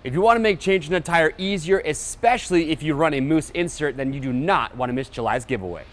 If you want to make changing a tire easier, especially if you run a mousse insert, then you do not want to miss July's giveaway.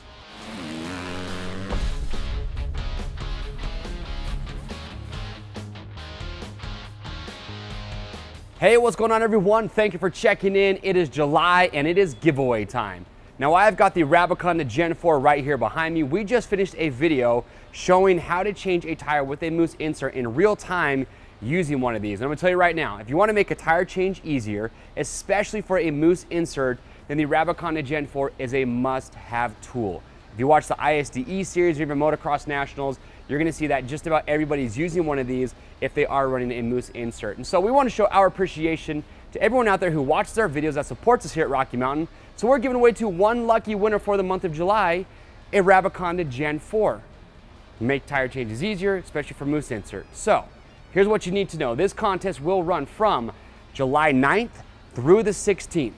Hey, what's going on everyone? Thank you for checking in. It is July and it is giveaway time. Now I've got the Rabaconda Gen 4 right here behind me. We just finished a video showing how to change a tire with a mousse insert in real time using one of these. And I'm gonna tell you right now, if you wanna make a tire change easier, especially for a mousse insert, then the Rabaconda Gen 4 is a must-have tool. If you watch the ISDE series or even Motocross Nationals, you're gonna see that just about everybody's using one of these if they are running a mousse insert. And so we wanna show our appreciation to everyone out there who watches our videos, that supports us here at Rocky Mountain. So we're giving away to one lucky winner for the month of July, a Rabaconda Gen 4. Make tire changes easier, especially for mousse insert. So, here's what you need to know. This contest will run from July 9th through the 16th.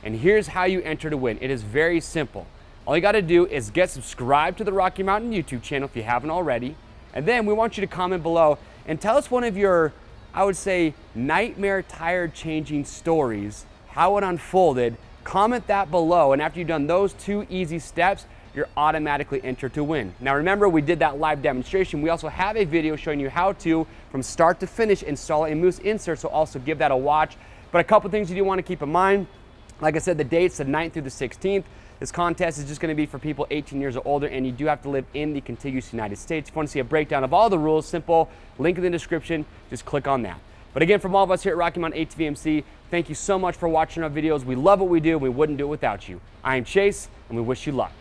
And here's how you enter to win. It is very simple. All you gotta do is get subscribed to the Rocky Mountain YouTube channel if you haven't already. And then we want you to comment below and tell us one of your, I would say, nightmare tire changing stories, how it unfolded. Comment that below, and after you've done those two easy steps, you're automatically entered to win. Now remember, we did that live demonstration. We also have a video showing you how to, from start to finish, install a mousse insert, so also give that a watch. But a couple things you do want to keep in mind. Like I said, the date's the 9th through the 16th. This contest is just going to be for people 18 years or older, and you do have to live in the contiguous United States. If you want to see a breakdown of all the rules, simple, link in the description, just click on that. But again, from all of us here at Rocky Mountain ATVMC, thank you so much for watching our videos. We love what we do, and we wouldn't do it without you. I am Chase, and we wish you luck.